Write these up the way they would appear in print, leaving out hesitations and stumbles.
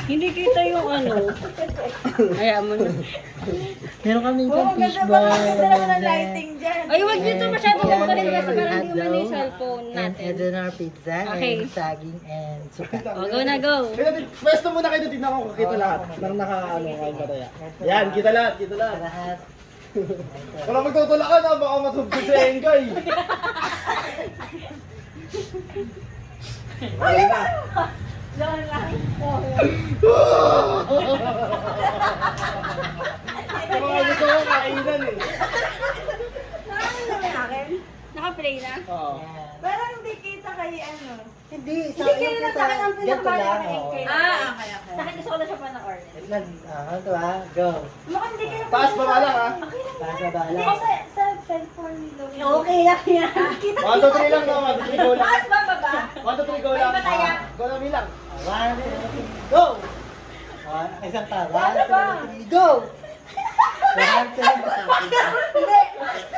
Hindi kita yung ano. Kaya mo na. Meron kami isang fishball. Ay, wag nyo ito masyadong magkalit kasi parang hindi umano yung cellphone And natin. Edenar pizza, Okay. and saging, and suka. O, go na, go. Pwesto muna kayo, tignan ko kung kita lahat. Nang naka-ano kayo ba tayo? Yan, kita lahat, kita lahat. Lahat. Wala magtutulakan ha, baka matubig sa Engay. Mga gusto ko kainan eh. Naka-play na? Oo. Parang hindi kita kay ano. Hindi, sa Hindi iyo kailan kita. sa akin ang Ganito lang. pinapalagay oh. kayo. Okay. Sa akin gusto ko na siya pa ng order. Wait lang. Ito go. Mukhang hindi kayo Taas pa ba lang ha? Taas ba Hindi lang? sa cellphone ni Louie. Okay lang yan. 1, 2, 3 lang no, 1, 2, 3, go lang. Taas ba baba? 1, 2, 3, go lang. May bataya. Go na bilang. 1, 2, 3, go! Isang pa. 1, 2, 3, go! 1, 2, 3, Hindi.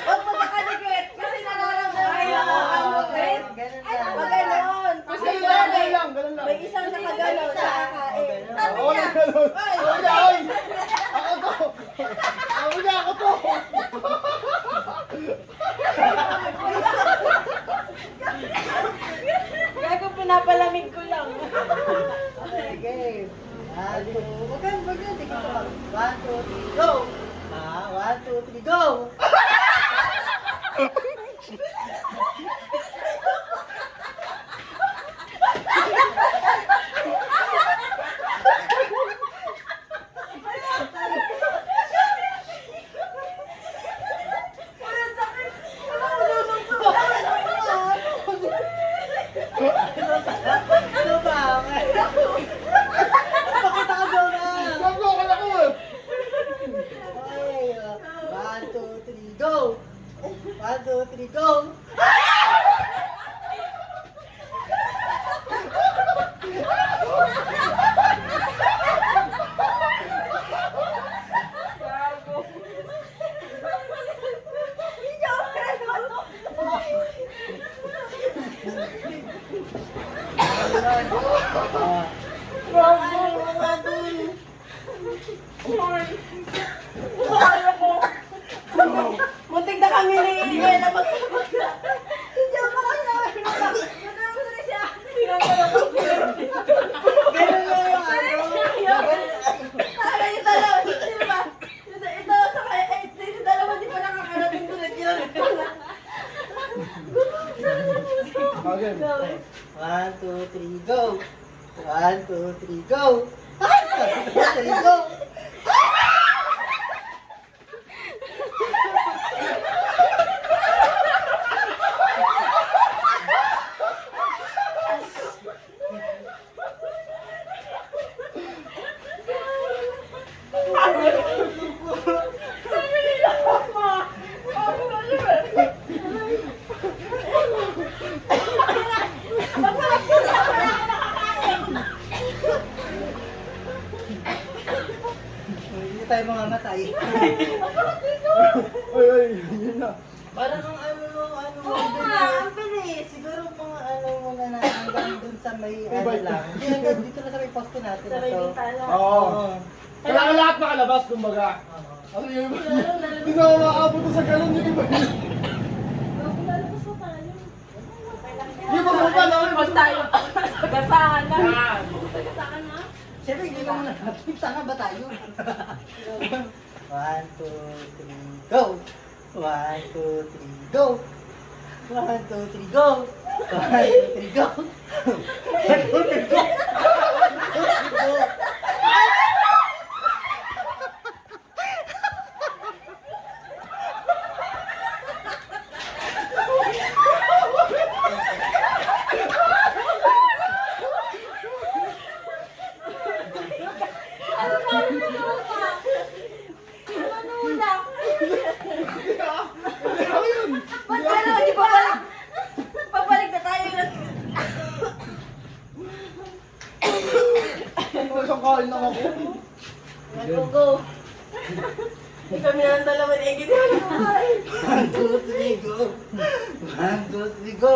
Huwag mo nakadikit. Kasi nararamdaman yung ang mukit. Ay, maganon. Kasi Ganun lang, ganun lang. may isang nakagalaw sa kakain. Sabi Oo, niya, ganun. Ako na, oy! Ako to! Ako na, ako to! gago pinapalamig ko lang. Okay, game. 1, 2, wag yan, hindi kita lang. 1, 2, 3, go! 1, 2, 3, go! Ano ba? Pakita ka daw na! Gago ako na ko eh! Okay, 1, 2, 3, go! 1, 2, 3, go! Muntik na kami ni Ella magkakabagla. Hindi ako makakalaman. Magkakaroon ko na siya. Ganun lang yung ano. Tama yung dalawa. Sino ba? Ito sa kaya, yung dalawa di pa nakakarating ko na yun. Again. 1, 2, 3, go! 1, 2, 3, go! 1, 2, 3, go! Hindi tayo mamamatay. Oy, yun na. Parang ang ano, Oo nga, ang bilis. siguro mga ano muna na hanggang dun sa may ano bike. lang. Hindi hanggang dito na sa may poste natin Sa na may to. bintana. Oo. Oo. Kailangan lahat makalabas, kumbaga. Ano yung iba? Hindi na ako makaabot sa ganun yung iba. Lalabas pa tayo. Hindi ba mo pa naman? Pag tayo gasahan na. Yan. Gasahan na. Siyempre, hindi naman natin. Tanga ba tayo? 1, 2, 3, go! 1, 2, 3, go! 1, 2, 3, go! 1, 2, 3, go! 1, 2, 3, go! 1, 2, 3, go! Ba't gano'n? Di ba balik? Pabalik na tayo. Isang kain lang ako. Go, go. Hindi kami ang dalawa ni Eggy. 1, 2, 3, go! 1, 2, 3, go!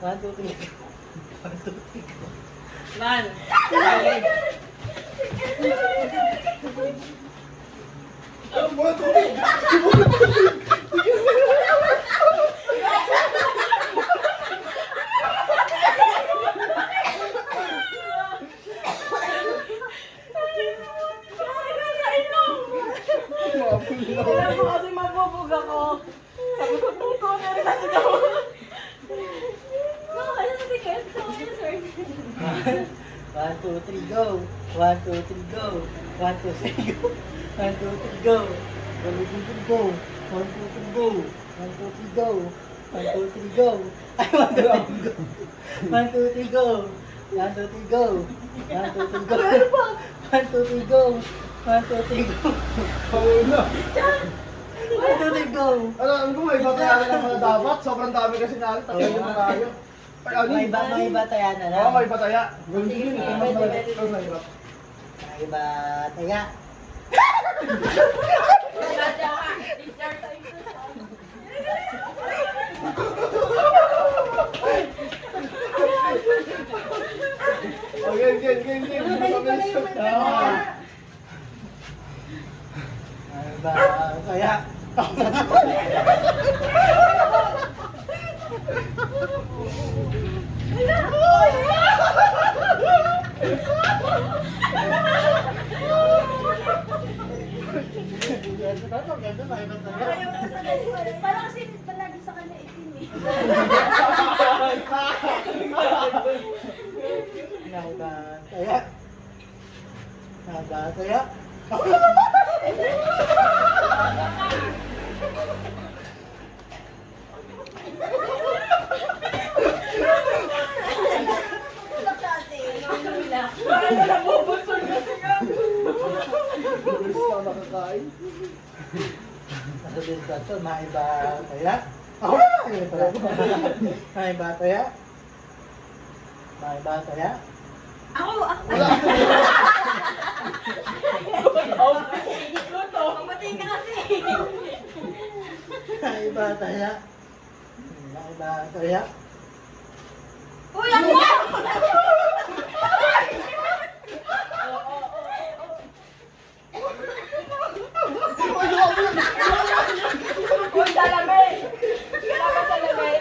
1, 2, 3, go. 1, 2, 3, go. Man. Ano mo tubig? Kailan mo kasi mabubog ako. Sabi ko, puto na rin kasi daw. Ano na si Ken? Sir. 1, 2, 3, go. 1, 2, 3, go. 1, 2, 3, go. 1, 2, 3, go. 1, 2, 3, go. 1, 2, 3, go. 1, 2, 3, go. 1, 2, 3, go. Ay, 1, 2, 3, go. 1, 2, 3, go. 1, 2, 3, go. 1, 2, 3, go. 1, 2, 3, go. 1, 2, 3, go. Oo na. 1, 2, 3, go. Alam ko, may batayan na mga dapat. Sobrang dami kasi natin. Tatay yung tayo. Ay, ano? May iba tayo na lang. Oo, may bataya. Ganun din yun. Sige, Ito mas pwede, malaki. pwede. Ito mahirap. May iba tayo. Okay, game. Ah. May iba tayo. Parang kasi palagi sa kanya itim eh. May iba tayo. May iba tayo. Parang na nabubusog kasi nga. Bilis ka nakakain. Nasa discussion, may iba tayo. May iba tayo. May iba tayo. Ako! Mamatay ka kasi! May iba tayo. May iba tayo. Uy, ako! Uy, salamin! Salamin, salamin!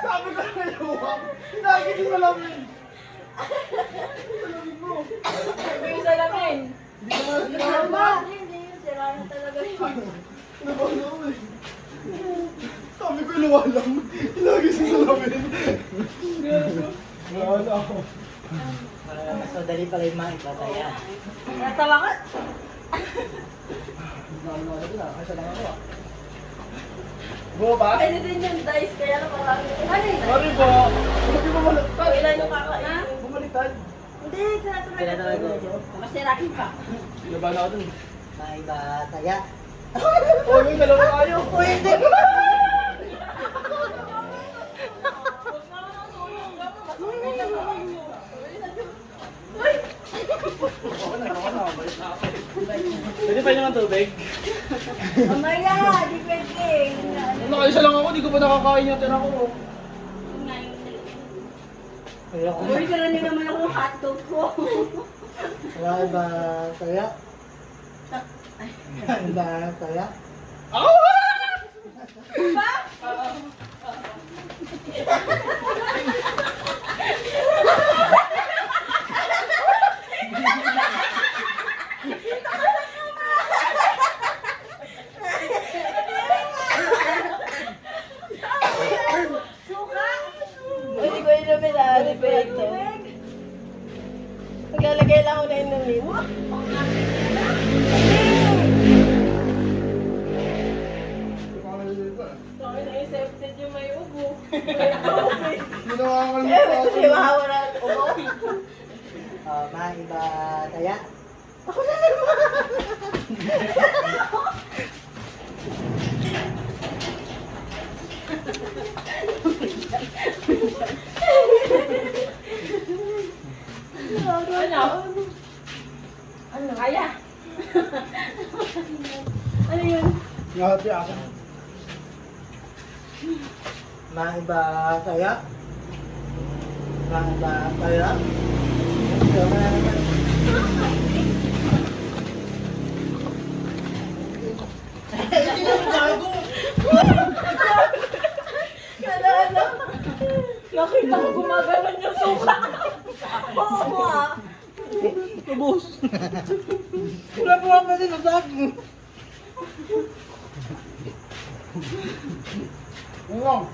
Sabi ko na yung lagi din malamin. Uy, salamin! Hindi naman. Tama! Hindi yun, sirahan talaga yun. Nabaw eh. Sabi ko iluwa lang. Lagi sa salamin. Wala ako. Mas madali pala yung mga iba tayo. Natawa ka? Kasi lang ako ah. Go ba? Pwede din yung dice, kaya na marami. Ano yun? Sorry po. Hindi mo baliktad. Ilan yung kakain? Bumaliktad. Hindi, tinatawag Tinatawag ko. ko. Masirahin pa. Laban ako dun. May iba tayo. Oh, yung dalawa tayo. Uy, hindi! Pwede pa naman tubig? Mamaya, di pwede. Nakaisa lang ako, di ko pa nakakain yung tira ko. Ayoko na. Uy, karoon nyo naman ako hotdog ko. May iba tayo. May iba tayo. Ako! Suka! Hindi ko inumin ah. Hindi ko ito. Maglalagay lang ako na inumin. Sorry, na-accepted yung may ubo. Hindi Eh, nakakalimutan. kasi mahawala ang ubo. May iba tayo. Ano? Ano? Kaya? Ano yun? Ngati ako. Maiba saya. Maiba saya. Nakita ko gumaganon yung suka. Oo mo ah. Ubus. Wala po ang kasi nasak. Ano?